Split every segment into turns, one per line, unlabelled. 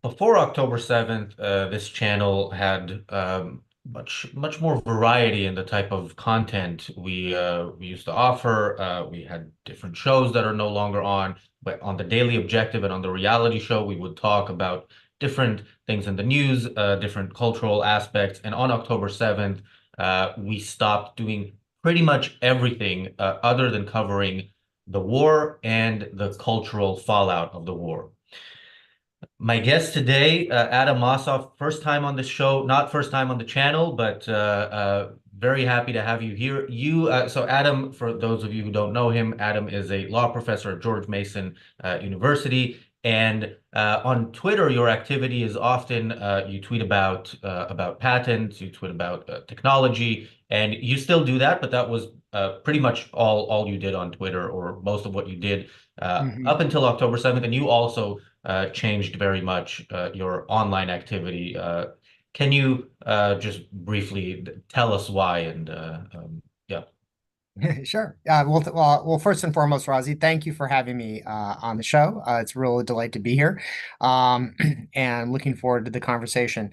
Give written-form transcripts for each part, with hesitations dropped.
Before October 7th, this channel had much more variety in the type of content we used to offer. We had different shows that are no longer on, but on the Daily Objective and on the reality show, we would talk about different things in the news, different cultural aspects. And on October 7th, we stopped doing pretty much everything other than covering the war and the cultural fallout of the war. My guest today, Adam Mossoff, first time on the show, not first time on the channel, but very happy to have you here. So Adam, for those of you who don't know him, Adam is a law professor at George Mason University. And on Twitter, your activity is often you tweet about patents, you tweet about technology, and you still do that, but that was pretty much all you did on Twitter, or most of what you did
Hmm.
up until October 7th. And you also changed very much your online activity. Can you just briefly tell us why? And yeah.
Sure. Well, first and foremost, Razi, thank you for having me on the show. It's a real delight to be here, um, and looking forward to the conversation.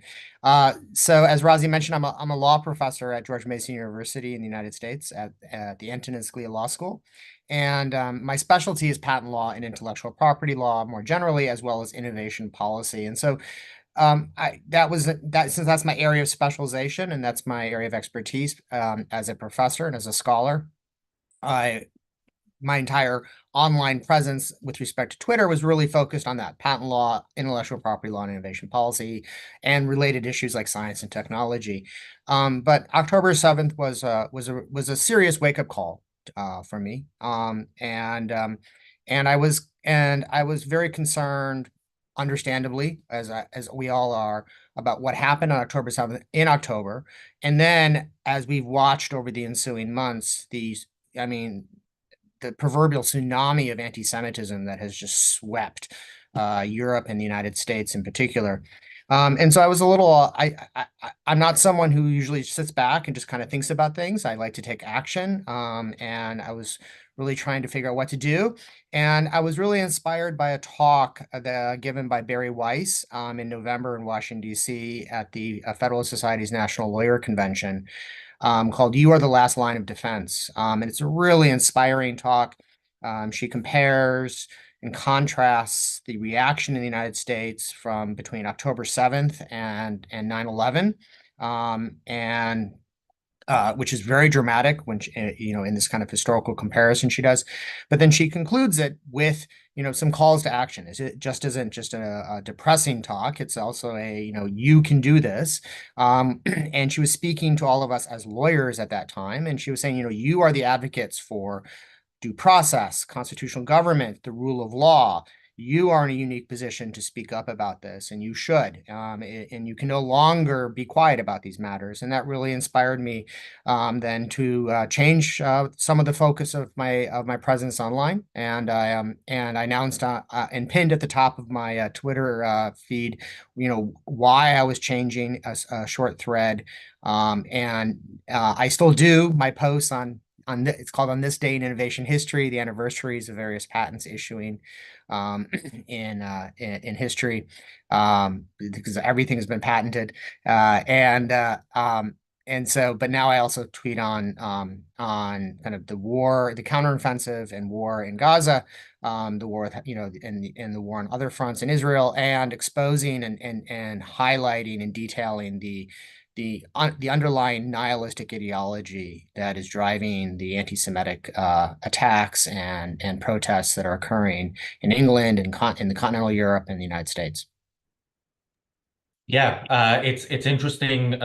So, as Razi mentioned, I'm a law professor at George Mason University in the United States at the Antonin Scalia Law School, and my specialty is patent law and intellectual property law more generally, as well as innovation policy. And so, since that's my area of specialization and that's my area of expertise as a professor and as a scholar. I My entire online presence with respect to Twitter was really focused on that patent law, intellectual property law, and innovation policy, and related issues like science and technology. But October 7th was a serious wake up call for me, and I was very concerned, understandably, as we all are, about what happened on October 7th in October, and then as we've watched over the ensuing months, I mean, the proverbial tsunami of anti-Semitism that has just swept Europe and the United States in particular. And so I was a little, I'm not someone who usually sits back and just kind of thinks about things. I like to take action. And I was really trying to figure out what to do. And I was really inspired by a talk given by Barry Weiss in November in Washington, D.C. at the Federalist Society's National Lawyer Convention, called "You Are the Last Line of Defense." And it's a really inspiring talk. She compares and contrasts the reaction in the United States from between October 7th and 9/11, and which is very dramatic when in this kind of historical comparison she does. But then she concludes it with some calls to action. It just isn't just a depressing talk. It's also you can do this. And she was speaking to all of us as lawyers at that time, and she was saying, you are the advocates for due process, constitutional government, the rule of law. You are in a unique position to speak up about this, and you should. And you can no longer be quiet about these matters. And that really inspired me then to change some of the focus of my presence online. And I announced and pinned at the top of my Twitter feed, why I was changing a short thread. And I still do my posts it's called "On This Day in Innovation History," the anniversaries of various patents issuing in history, because everything has been patented. But now I also tweet on kind of the war, the counteroffensive and war in Gaza, the war with, and the war on other fronts in Israel, and exposing and highlighting and detailing the underlying nihilistic ideology that is driving the anti-Semitic attacks and protests that are occurring in England and in the continental Europe and the United States.
Yeah, it's interesting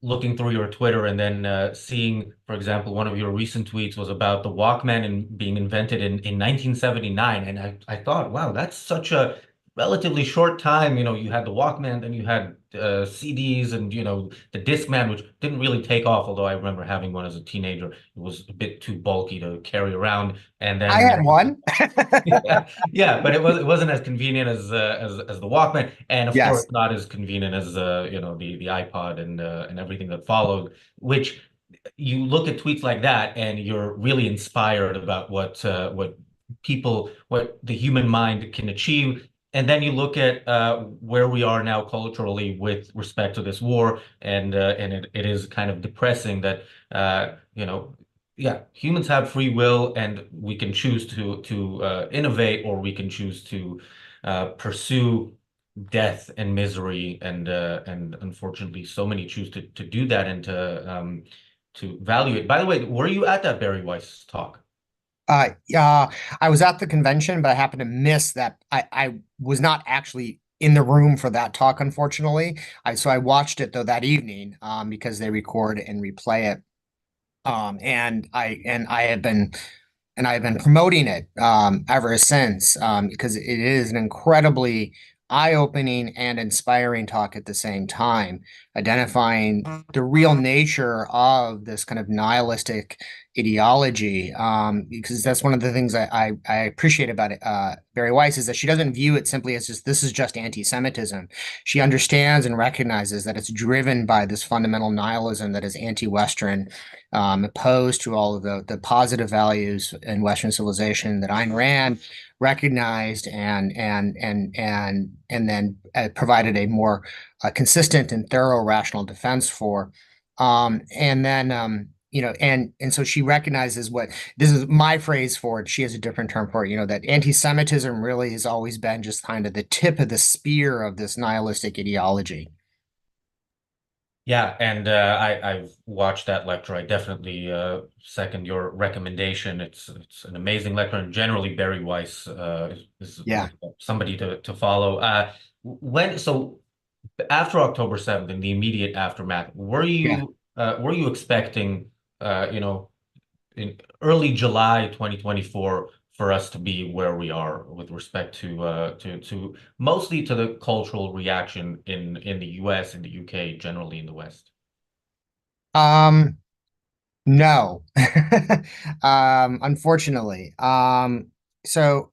looking through your Twitter and then seeing, for example, one of your recent tweets was about the Walkman and being invented in 1979. And I thought, wow, that's such a relatively short time. You had the Walkman, then you had CDs and, the Discman, which didn't really take off, although I remember having one as a teenager. It was a bit too bulky to carry around. And
I
then
had one.
yeah, yeah, but it wasn't as convenient as the Walkman, and of course
Yes.
not as convenient as the iPod and everything that followed. Which you look at tweets like that, and you're really inspired about what the human mind can achieve. And then you look at where we are now culturally with respect to this war, and it is kind of depressing that yeah, humans have free will, and we can choose to innovate, or we can choose to pursue death and misery, and unfortunately, so many choose to do that and to value it. By the way, were you at that Barry Weiss talk?
Yeah, I was at the convention, but I happened to miss that. I was not actually in the room for that talk, unfortunately. So I watched it though that evening, because they record and replay it. And I have been promoting it ever since, because it is an incredibly eye-opening and inspiring talk at the same time, identifying the real nature of this kind of nihilistic ideology. Because that's one of the things I appreciate about it, Barry Weiss, is that she doesn't view it simply as just this is just anti-Semitism. She understands and recognizes that it's driven by this fundamental nihilism that is anti-Western, opposed to all of the positive values in Western civilization that Ayn Rand recognized and then provided a more consistent and thorough rational defense for. And then and so she recognizes what this is my phrase for it. She has a different term for it, that anti-Semitism really has always been just kind of the tip of the spear of this nihilistic ideology.
Yeah, and I've watched that lecture. I definitely second your recommendation. It's an amazing lecture, and generally Barry Weiss
Yeah,
is somebody to follow. When so after October 7th, in the immediate aftermath,
yeah.
were you expecting in early July 2024 for us to be where we are with respect to mostly to the cultural reaction in the US, in the UK, generally in the West?
Um, no. Unfortunately. So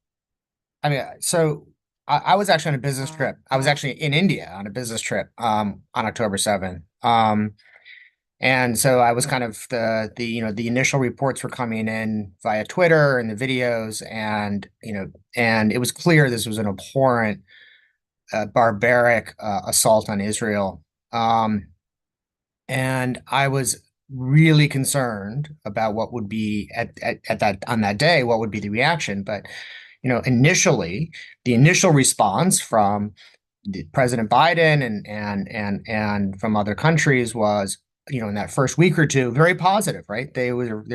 I was actually on a business trip. I was actually in India on a business trip on October 7th. And so I was kind of the initial reports were coming in via Twitter and the videos, and it was clear this was an abhorrent, barbaric assault on Israel. And I was really concerned about what would be at that on that day, what would be the reaction. But initially, the initial response from President Biden and from other countries was, in that first week or two, very positive, right? They were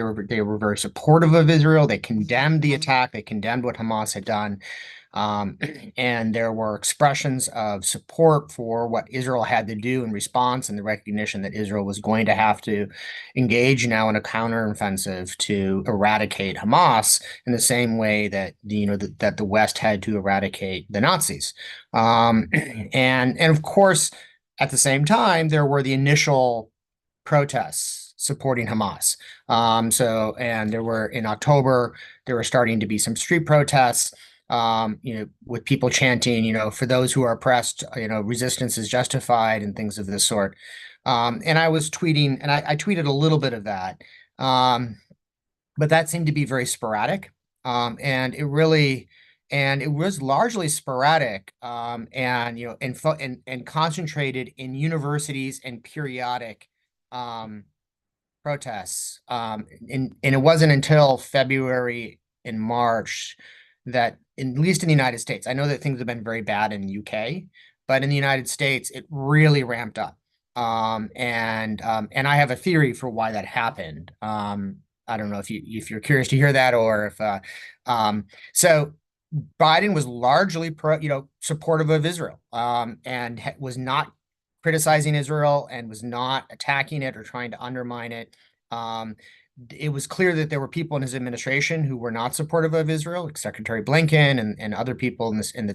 very supportive of Israel. They condemned the attack. They condemned what Hamas had done. Um, and there were expressions of support for what Israel had to do in response, and the recognition that Israel was going to have to engage now in a counteroffensive to eradicate Hamas in the same way that that the West had to eradicate the Nazis. And of course, at the same time, there were the initial protests supporting Hamas. And there were in October, there were starting to be some street protests, with people chanting, for those who are oppressed, resistance is justified and things of this sort. And I was tweeting, and I tweeted a little bit of that, but that seemed to be very sporadic. And it was largely sporadic, and concentrated in universities and periodic protests. And it wasn't until February and March that, at least in the United States, I know that things have been very bad in the UK, but in the United States, it really ramped up. And I have a theory for why that happened. I don't know if you're curious to hear that, or if so Biden was largely supportive of Israel, and was not criticizing Israel and was not attacking it or trying to undermine it. It was clear that there were people in his administration who were not supportive of Israel, like Secretary Blinken and other people in the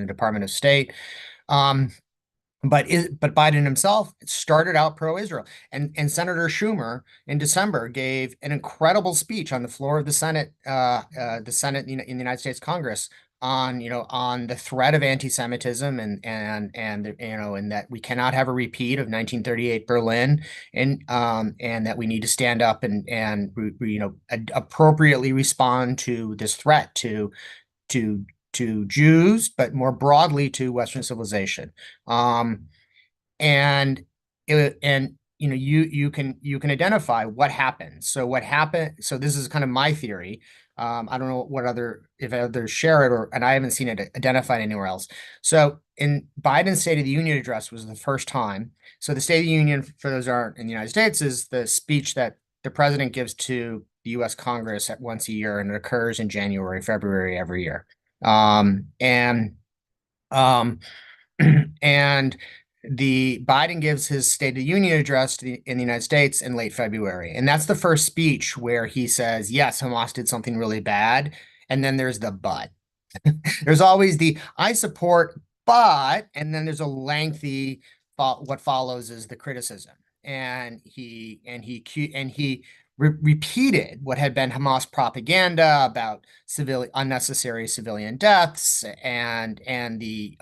Department of State. But Biden himself started out pro-Israel, and Senator Schumer in December gave an incredible speech on the floor of the Senate in the United States Congress on the threat of anti-Semitism, and that we cannot have a repeat of 1938 Berlin, and that we need to stand up and appropriately respond to this threat to to Jews, but more broadly to Western civilization. And you can identify what happened. So what happened? So this is kind of my theory. I don't know if others share it, and I haven't seen it identified anywhere else. So in Biden's State of the Union address was the first time. So the State of the Union, for those who aren't in the United States, is the speech that the president gives to the U.S. Congress at once a year, and it occurs in January, February every year. And the Biden gives his State of the Union address in the United States in late February. And that's the first speech where he says, yes, Hamas did something really bad. And then there's the but. There's always the I support, but, and then there's a lengthy, what follows is the criticism. And he repeated what had been Hamas propaganda about unnecessary civilian deaths and the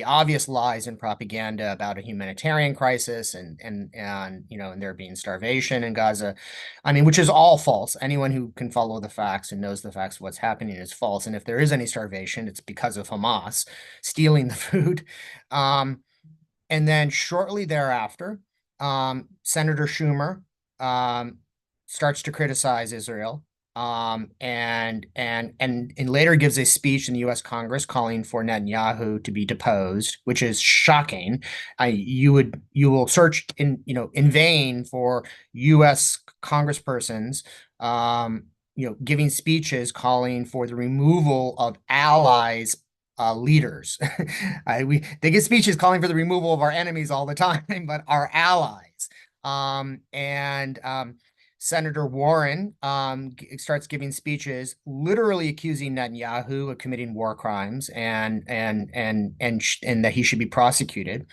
obvious lies and propaganda about a humanitarian crisis and there being starvation in Gaza. I mean, which is all false. Anyone who can follow the facts and knows the facts of what's happening is false. And if there is any starvation, it's because of Hamas stealing the food. And then shortly thereafter, Senator Schumer starts to criticize Israel, and later gives a speech in the U.S. Congress calling for Netanyahu to be deposed, which is shocking. You will search in vain for U.S. Congresspersons, giving speeches calling for the removal of allies. Leaders. They give speeches calling for the removal of our enemies all the time, but our allies. Senator Warren starts giving speeches literally accusing Netanyahu of committing war crimes and that he should be prosecuted.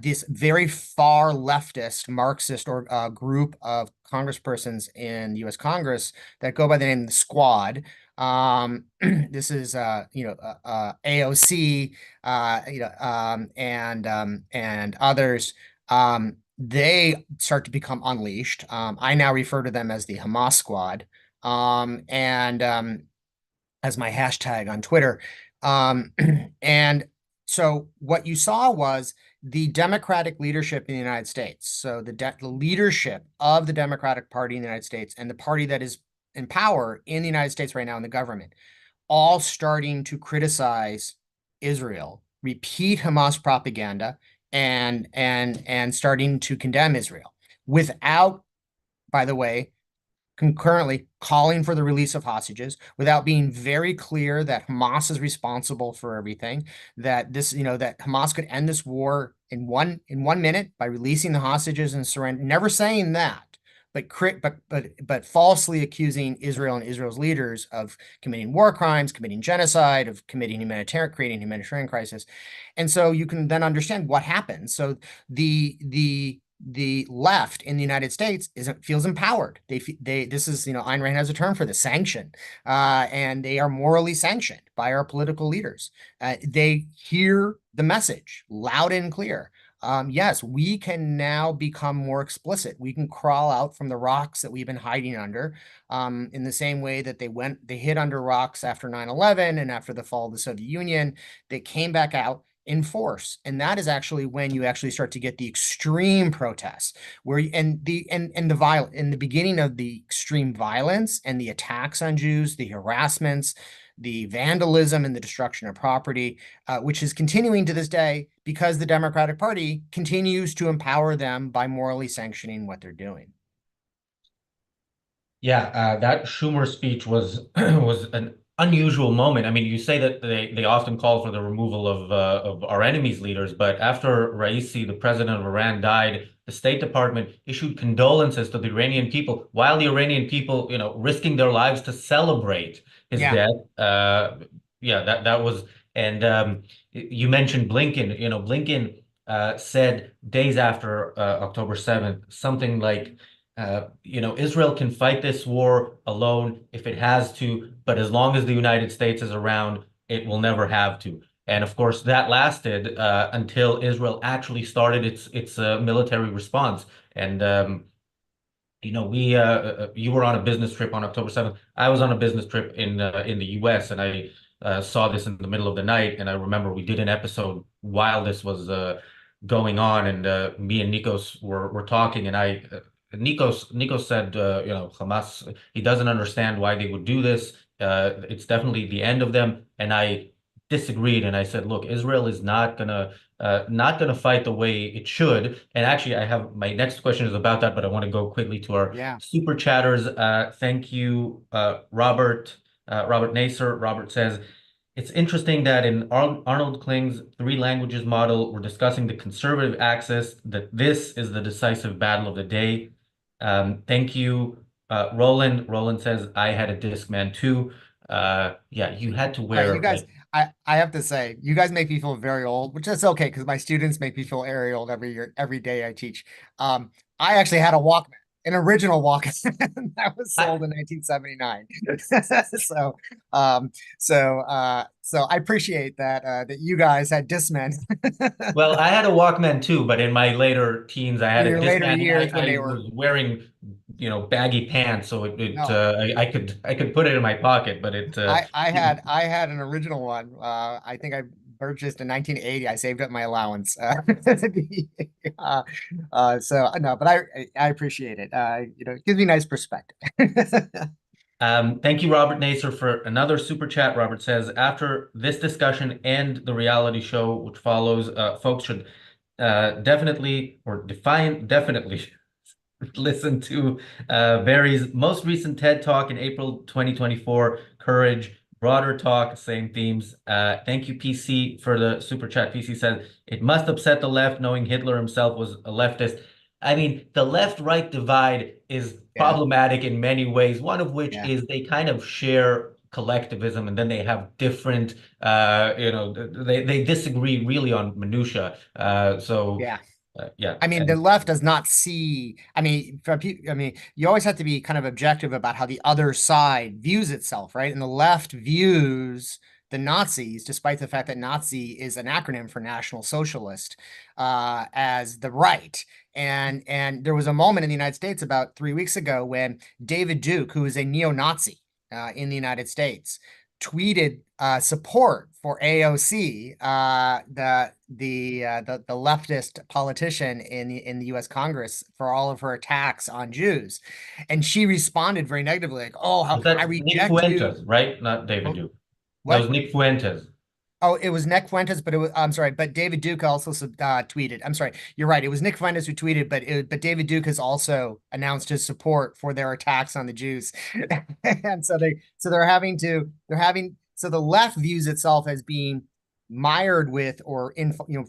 This very far leftist Marxist group of congresspersons in the U.S. Congress that go by the name of the Squad. This is AOC, and others. They start to become unleashed. I now refer to them as the Hamas Squad, as my hashtag on Twitter. And so what you saw was the Democratic leadership in the United States. So the leadership of the Democratic Party in the United States and the party that is in power in the United States right now in the government, all starting to criticize Israel, repeat Hamas propaganda, and starting to condemn Israel without, by the way, concurrently calling for the release of hostages, without being very clear that Hamas is responsible for everything, that that Hamas could end this war in one minute by releasing the hostages and surrender. Never saying that, but falsely accusing Israel and Israel's leaders of committing war crimes, committing genocide, of creating humanitarian crisis. And so you can then understand what happens. So the left in the United States feels empowered. This is, Ayn Rand has a term for this, sanction, and they are morally sanctioned by our political leaders. They hear the message loud and clear. Yes, we can now become more explicit. We can crawl out from the rocks that we've been hiding under, in the same way that they hid under rocks after 9/11 and after the fall of the Soviet Union. They came back out in force, and that is actually when you actually start to get the extreme protests, where in the beginning of the extreme violence and the attacks on Jews, the harassments, the vandalism and the destruction of property, which is continuing to this day because the Democratic Party continues to empower them by morally sanctioning what they're doing.
Yeah, that Schumer speech was was an unusual moment. I mean, you say that they often call for the removal of our enemies' leaders, but after Raisi, the president of Iran, died, the State Department issued condolences to the Iranian people, while the Iranian people, risking their lives to celebrate his death. Yeah, that was, and you mentioned Blinken. Blinken said days after October 7th something like, Israel can fight this war alone if it has to, but as long as the United States is around, it will never have to. And of course, that lasted until Israel actually started its military response. And We you were on a business trip on October 7th. I was on a business trip in the US, and I saw this in the middle of the night. And I remember we did an episode while this was going on, and me and Nikos were talking, and Nikos said, Hamas, he doesn't understand why they would do this. It's definitely the end of them. And I disagreed, and I said, look, Israel is not gonna fight the way it should. And actually, I have my next question is about that, but I want to go quickly to our
Yeah.
super chatters. Thank you, Robert Naser. Robert says, it's interesting that in Arnold Kling's three languages model, we're discussing the conservative axis, that this is the decisive battle of the day. Thank you, Roland. Roland says, I had a Discman too. Yeah, you had to
All right, you
wear
guys,
like
I have to say, you guys make me feel very old, which is okay because my students make me feel very old every year, every day I teach. I actually had a Walkman, an original Walkman that was
I,
sold in 1979. So, um, so I appreciate that you guys had Discman
Well, I had a Walkman too, but in my later teens, I had
in
a
your later
Discman, and I,
years when they
I
were
was wearing, baggy pants, so
no.
I could put it in my pocket, but
I had an original one. I think I purchased in 1980. I saved up my allowance. Uh, so no, but I appreciate it. It gives me nice perspective.
Thank you, Robert Naser, for another super chat. Robert says, after this discussion and the reality show which follows, folks should definitely listen to Barry's most recent TED Talk in April 2024, Courage, broader talk, same themes. Thank you, PC, for the super chat. PC says, it must upset the left knowing Hitler himself was a leftist. I mean, the left-right divide is
Yeah,
problematic in many ways, one of which
yeah,
is they kind of share collectivism, and then they have different, they disagree really on minutia.
yeah.
Yeah.
I mean, the
And
left does not see. I mean, you always have to be kind of objective about how the other side views itself, right? And the left views the Nazis, despite the fact that Nazi is an acronym for National Socialist, as the right. And there was a moment in the United States about 3 weeks ago when David Duke, who is a neo-Nazi in the United States, tweeted support for AOC, the leftist politician in the U.S. Congress, for all of her attacks on Jews, and she responded very negatively, like, "Oh, how
was
I
that Nick
reject you."
Fuentes, right? Not David
Oh,
Duke. That was
what?
Nick Fuentes.
Oh, it was Nick Fuentes, but I'm sorry, but David Duke also tweeted. I'm sorry, you're right. It was Nick Fuentes who tweeted, but David Duke has also announced his support for their attacks on the Jews, and so the left views itself as being mired with or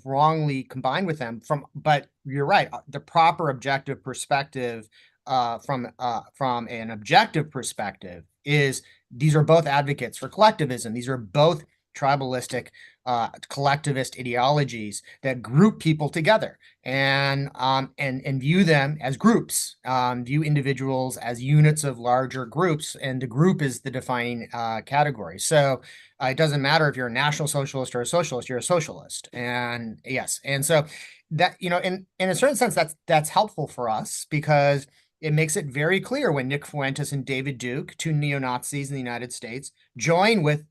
wrongly combined with them but you're right, the proper objective perspective from an objective perspective is these are both advocates for collectivism. These are both tribalistic, collectivist ideologies that group people together and view them as groups, view individuals as units of larger groups, and the group is the defining category. So it doesn't matter if you're a National Socialist or a socialist; you're a socialist. And yes, and so that in a certain sense, that's helpful for us because it makes it very clear when Nick Fuentes and David Duke, two neo-Nazis in the United States, join with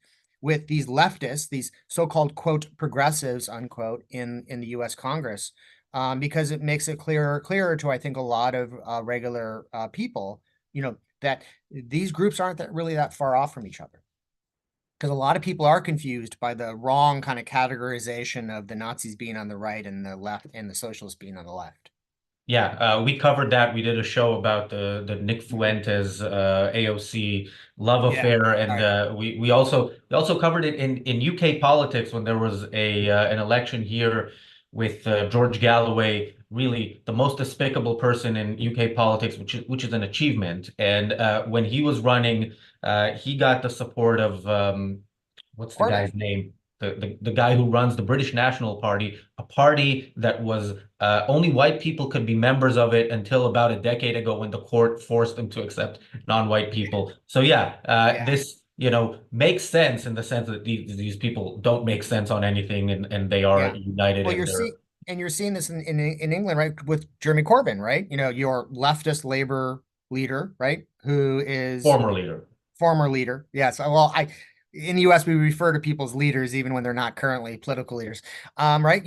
these leftists, these so-called quote progressives unquote in the U.S. Congress, because it makes it clearer to I think a lot of regular people, that these groups aren't really that far off from each other. Because a lot of people are confused by the wrong kind of categorization of the Nazis being on the right and the left and the socialists being on the left.
Yeah, we covered that. We did a show about the Nick
Mhm.
Fuentes AOC love
Yeah.
affair,
All
and
right.
we also covered it in UK politics when there was a an election here with George Galloway, really the most despicable person in UK politics, which is an achievement. And when he was running, he got the support of what's the
Corbyn.
guy's name? The guy who runs the British National Party, a party that was only white people could be members of it until about a decade ago when the court forced them to accept non-white people. So yeah,
Yeah.
this makes sense in the sense that these people don't make sense on anything, and they are
Yeah.
united
Well,
in their
you're seeing this in England, right, with Jeremy Corbyn, right? Your leftist Labour leader, right? Who is
Former leader.
former leader. Yes. Well, in the US we refer to people as leaders even when they're not currently political leaders. Right?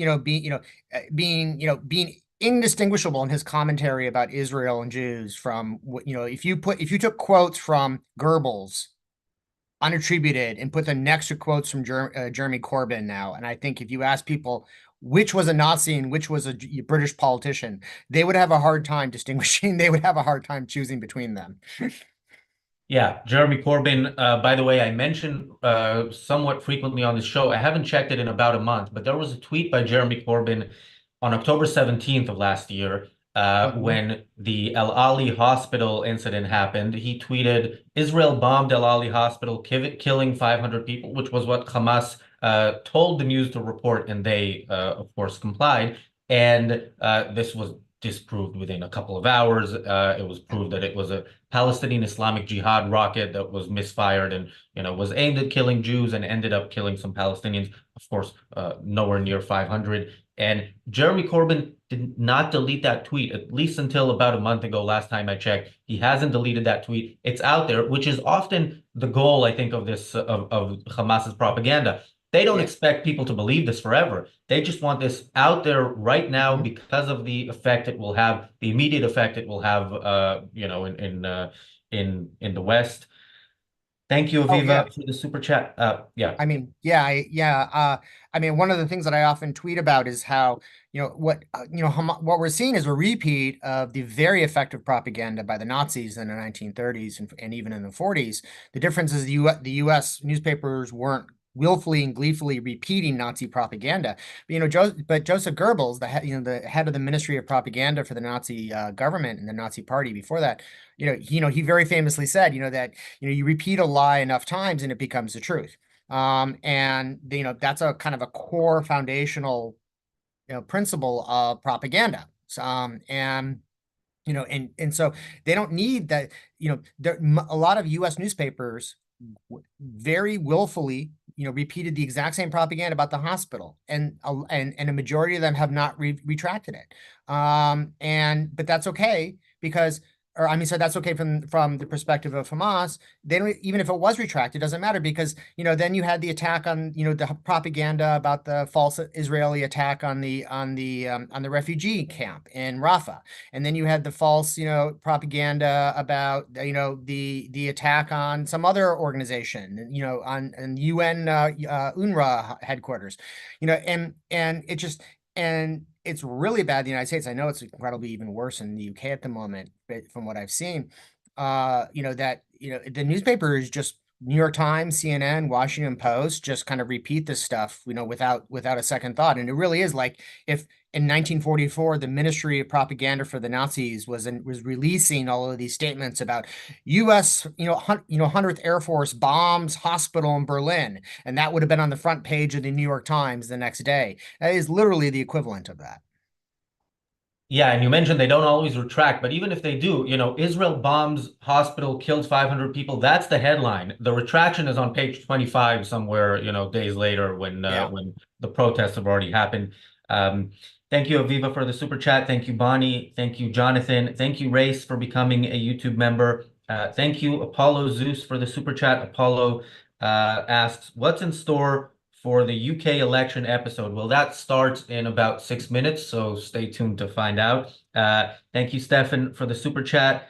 Being indistinguishable in his commentary about Israel and Jews from if you took quotes from Goebbels unattributed and put them next to quotes from Jeremy Corbyn now, and I think if you ask people which was a Nazi and which was a British politician, they would have a hard time distinguishing. They would have a hard time choosing between them.
Yeah, Jeremy Corbyn, by the way, I mentioned somewhat frequently on this show. I haven't checked it in about a month, but there was a tweet by Jeremy Corbyn on October 17th of last year when the El Ali hospital incident happened. He tweeted, Israel bombed El Ali hospital, killing 500 people, which was what Hamas told the news to report, and they, of course, complied. And this was disproved within a couple of hours. It was proved that it was a Palestinian Islamic Jihad rocket that was misfired and was aimed at killing Jews and ended up killing some Palestinians. Of course, nowhere near 500. And Jeremy Corbyn did not delete that tweet, at least until about a month ago, last time I checked. He hasn't deleted that tweet. It's out there, which is often the goal, I think, of this of Hamas's propaganda. They don't expect people to believe this forever. They just want this out there right now because of the effect it will have, the immediate effect it will have, in the West. Thank you, Aviva, for the super chat. Yeah.
I mean, I mean, one of the things that I often tweet about is how, what we're seeing is a repeat of the very effective propaganda by the Nazis in the 1930s and even in the 40s. The difference is the U.S. newspapers weren't willfully and gleefully repeating Nazi propaganda. But Joseph Goebbels, the head of the Ministry of Propaganda for the Nazi government and the Nazi Party before that, he very famously said, that you repeat a lie enough times and it becomes the truth. And that's a kind of a core foundational principle of propaganda. And so they don't need that. A lot of U.S. newspapers very willfully repeated the exact same propaganda about the hospital, and a majority of them have not retracted it. But that's okay because, so that's okay from the perspective of Hamas. They don't, even if it was retracted, it doesn't matter because then you had the attack on the propaganda about the false Israeli attack on the refugee camp in Rafah, and then you had the false propaganda about the attack on some other organization on UN UNRWA headquarters, and it just it's really bad in the United States. I know it's incredibly even worse in the UK at the moment, but from what I've seen, the newspaper is just New York Times, CNN, Washington Post just kind of repeat this stuff, without a second thought. And it really is like if in 1944 the Ministry of Propaganda for the Nazis was releasing all of these statements about U.S. 100th Air Force bombs hospital in Berlin, and that would have been on the front page of the New York Times the next day. That is literally the equivalent of that.
Yeah, and you mentioned they don't always retract, but even if they do, Israel bombs hospital, kills 500 people. That's the headline. The retraction is on page 25 somewhere, days later when the protests have already happened. Thank you, Aviva, for the super chat. Thank you, Bonnie. Thank you, Jonathan. Thank you, Race, for becoming a YouTube member. Thank you, Apollo Zeus, for the super chat. Apollo asks, what's in store for the UK election episode? Well, that starts in about 6 minutes, so stay tuned to find out. Thank you, Stefan, for the super chat.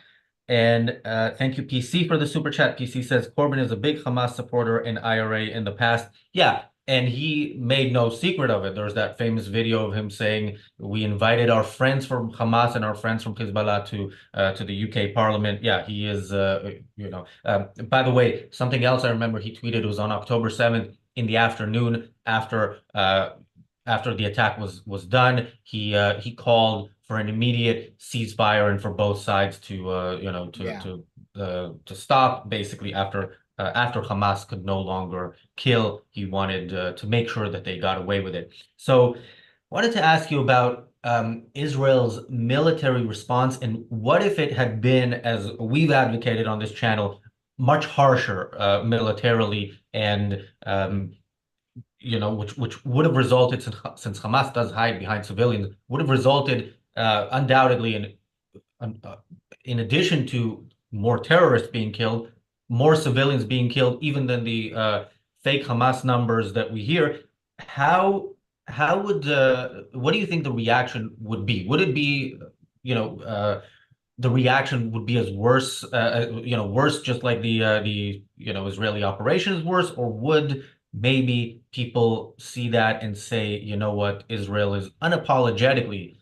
And thank you, PC, for the super chat. PC says, Corbyn is a big Hamas supporter and IRA in the past. Yeah, and he made no secret of it. There's that famous video of him saying, we invited our friends from Hamas and our friends from Hezbollah to the UK Parliament. Yeah, he is, by the way, something else I remember he tweeted was on October 7th, in the afternoon after the attack was done, he called for an immediate ceasefire and for both sides to stop. Basically, after Hamas could no longer kill, he wanted to make sure that they got away with it. So, wanted to ask you about Israel's military response, and what if it had been, as we've advocated on this channel, much harsher militarily, and which would have resulted, since Hamas does hide behind civilians, would have resulted undoubtedly in addition to more terrorists being killed, more civilians being killed, even than the fake Hamas numbers that we hear. How how would what do you think the reaction would be? Would it be, the reaction would be as worse, worse, just like the Israeli operations worse, or would maybe people see that and say, you know what, Israel is unapologetically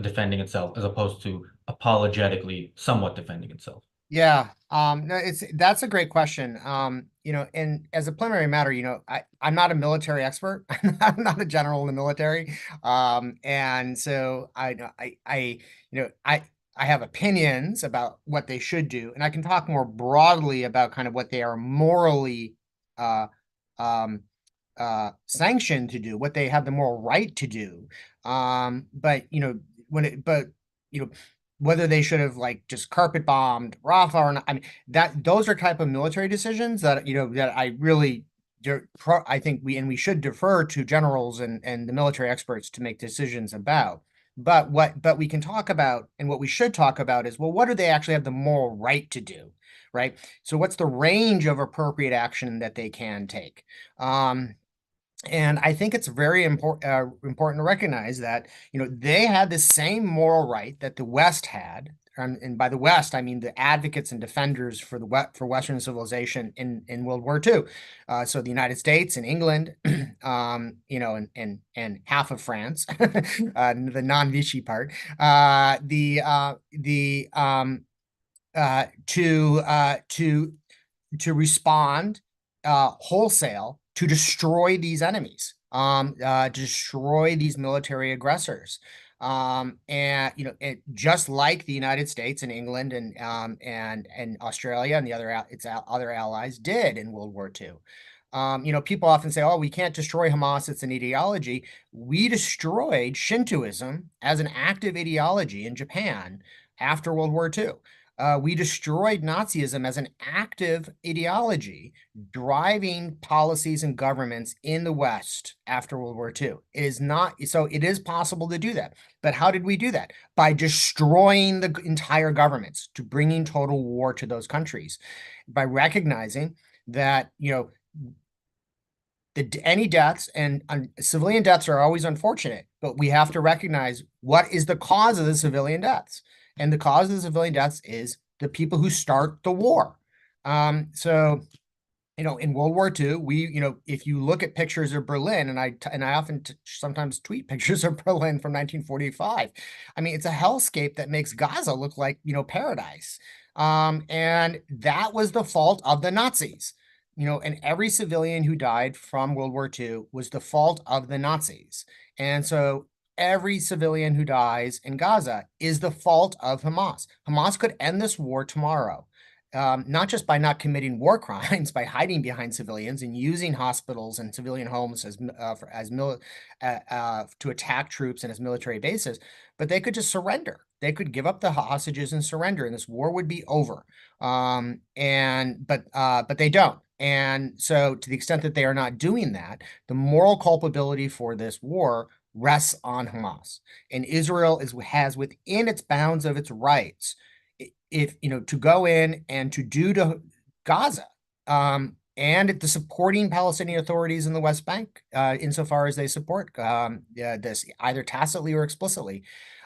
defending itself as opposed to apologetically somewhat defending itself?
Yeah, no, that's a great question. And as a preliminary matter, I'm not a military expert. I'm not a general in the military. And so I know you know, I have opinions about what they should do, and I can talk more broadly about kind of what they are morally uh um sanctioned to do, what they have the moral right to do. But when it but you know whether they should have like just carpet bombed Rafah or not. I mean, that those are type of military decisions that that I really I think we should defer to generals and the military experts to make decisions about. But we can talk about, and what we should talk about is, well, what do they actually have the moral right to do, right? So what's the range of appropriate action that they can take? And I think it's very important to recognize that, they had the same moral right that the West had. And by the West, I mean the advocates and defenders for for Western civilization in World War II. So the United States and England, and half of France, the non-Vichy part, to respond wholesale to destroy these enemies, to destroy these military aggressors. And just like the United States and England and Australia and the other allies did in World War II. People often say, "Oh, we can't destroy Hamas; it's an ideology." We destroyed Shintoism as an active ideology in Japan after World War II. We destroyed Nazism as an active ideology, driving policies and governments in the West after World War II. It is not, so it is possible to do that. But how did we do that? By destroying the entire governments, to bringing total war to those countries, by recognizing that, any deaths and civilian deaths are always unfortunate, but we have to recognize what is the cause of the civilian deaths. And the cause of the civilian deaths is the people who start the war. So, in World War II, if you look at pictures of Berlin, and I often sometimes tweet pictures of Berlin from 1945. I mean, it's a hellscape that makes Gaza look like, paradise. And that was the fault of the Nazis. And every civilian who died from World War II was the fault of the Nazis. And so every civilian who dies in Gaza is the fault of Hamas. Hamas could end this war tomorrow, not just by not committing war crimes, by hiding behind civilians and using hospitals and civilian homes to attack troops and as military bases, but they could just surrender. They could give up the hostages and surrender, and this war would be over. But they don't. And so, to the extent that they are not doing that, the moral culpability for this war rests on Hamas, and Israel has within its bounds of its rights, to go in and to do to Gaza, and the supporting Palestinian authorities in the West Bank, insofar as they support this either tacitly or explicitly.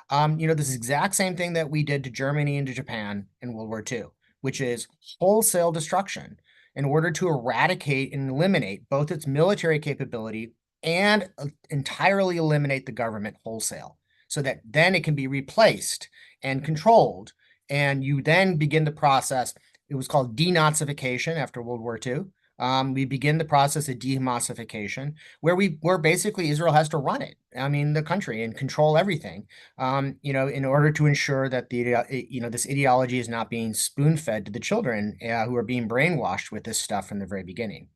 This exact same thing that we did to Germany and to Japan in World War II, which is wholesale destruction in order to eradicate and eliminate both its military capability and entirely eliminate the government wholesale, so that then it can be replaced and controlled. And you then begin the process. It was called denazification after World War II. We begin the process of dehammasification, where basically Israel has to run it. I mean, the country, and control everything, in order to ensure that this ideology is not being spoon-fed to the children who are being brainwashed with this stuff from the very beginning.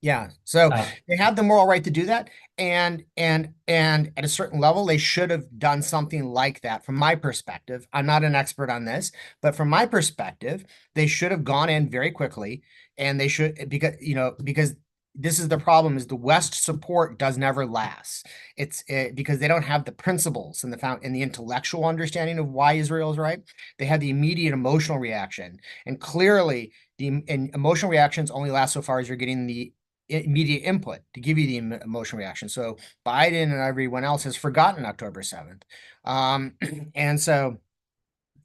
Yeah, so they have the moral right to do that, and at a certain level, they should have done something like that. From my perspective, I'm not an expert on this, but from my perspective, they should have gone in very quickly, and they should, because this is the problem: is the West support does never last. It's because they don't have the principles and the intellectual understanding of why Israel is right. They have the immediate emotional reaction, and clearly and emotional reactions only last so far as you're getting the immediate input to give you the emotional reaction. So Biden and everyone else has forgotten October 7th. And so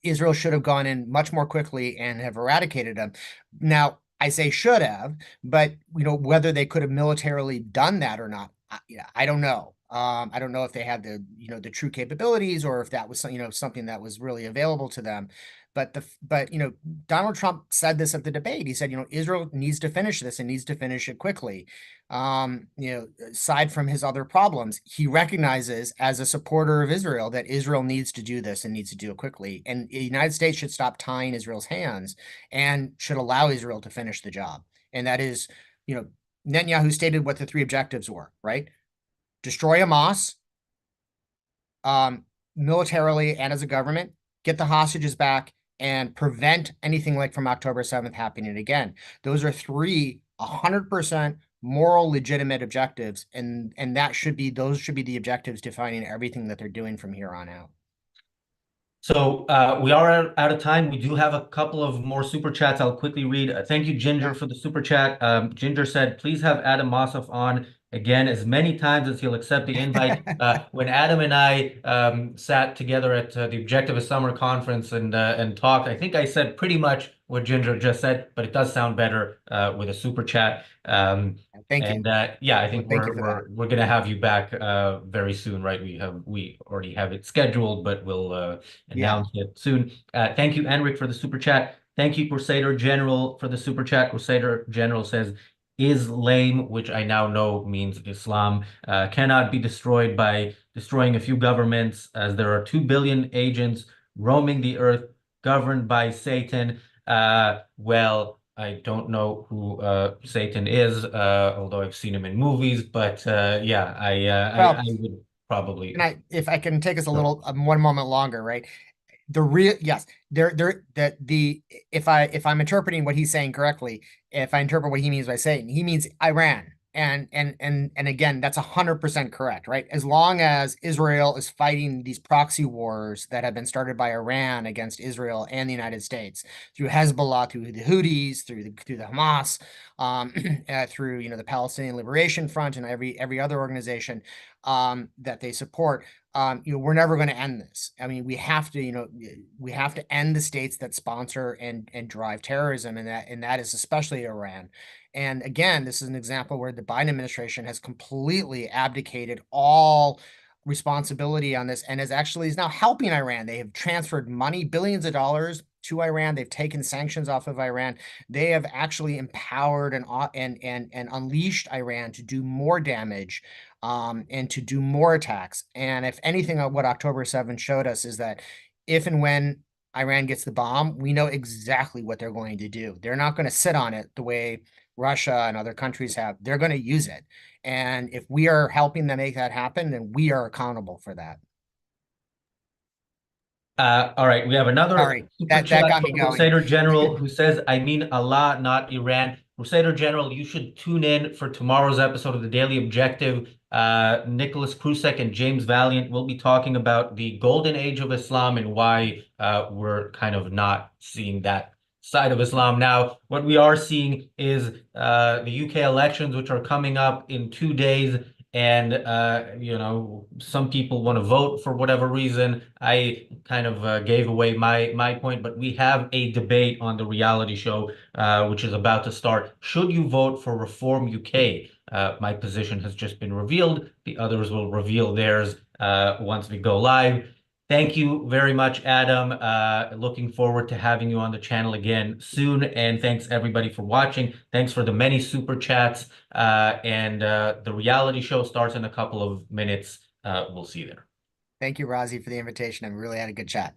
Israel should have gone in much more quickly and have eradicated them. Now, I say should have, but whether they could have militarily done that or not, I don't know. I don't know if they had the true capabilities, or if that was something that was really available to them. But Donald Trump said this at the debate. He said, Israel needs to finish this and needs to finish it quickly. Aside from his other problems, he recognizes, as a supporter of Israel, that Israel needs to do this and needs to do it quickly. And the United States should stop tying Israel's hands and should allow Israel to finish the job. And that is, Netanyahu stated what the three objectives were, right? Destroy Hamas, militarily and as a government, get the hostages back, and prevent anything like from October 7th happening again. Those are three 100% moral, legitimate objectives, and those should be the objectives defining everything that they're doing from here on out.
So we are out of time. We do have a couple of more super chats I'll quickly read. Thank you, Ginger, for the super chat. Ginger said, please have Adam Mossoff on again as many times as he'll accept the invite. When Adam and I sat together at the Objectivist Summer Conference and talked, I think I said pretty much what Ginger just said, but it does sound better with a super chat.
Thank you.
Yeah, I think
Thank you
we're gonna have you back very soon, right? We already have it scheduled, but we'll announce it soon. Thank you, Enric, for the super chat. Thank you, Crusader General, for the super chat. Crusader General says, Islam, which I now know means Islam, cannot be destroyed by destroying a few governments, as there are 2 billion agents roaming the earth governed by Satan. Well, I don't know who Satan is, although I've seen him in movies, but yeah, I would probably.
And if I can take us a little one moment longer, right? Yes, if I'm interpreting what he's saying correctly, if I interpret what he means by Satan, he means Iran. And again, that's 100% correct, right? As long as Israel is fighting these proxy wars that have been started by Iran against Israel and the United States through Hezbollah, through the Houthis, through the Hamas, through the Palestinian Liberation Front and every other organization that they support, we're never going to end this. I mean, we have to end the states that sponsor and drive terrorism, and that is especially Iran. And again, this is an example where the Biden administration has completely abdicated all responsibility on this and is now helping Iran. They have transferred money, billions of dollars, to Iran. They've taken sanctions off of Iran. They have actually empowered and unleashed Iran to do more damage and to do more attacks. And if anything, what October 7th showed us is that if and when Iran gets the bomb, we know exactly what they're going to do. They're not going to sit on it the way Russia and other countries have. They're going to use it. And if we are helping them make that happen, then we are accountable for that.
All right, we have another super chat
got me
from
going.
Crusader General who says, I mean Allah, not Iran. Crusader General, you should tune in for tomorrow's episode of the Daily Objective. Nicholas Krusek and James Valiant will be talking about the golden age of Islam and why we're kind of not seeing that side of Islam now. What we are seeing is the UK elections, which are coming up in 2 days. And some people want to vote for whatever reason. I kind of gave away my point, but we have a debate on the reality show, which is about to start. Should you vote for Reform UK? My position has just been revealed. The others will reveal theirs once we go live. Thank you very much, Adam. Looking forward to having you on the channel again soon. And thanks everybody for watching. Thanks for the many super chats. The reality show starts in a couple of minutes. We'll see you there.
Thank you, Razi, for the invitation. I really had a good chat.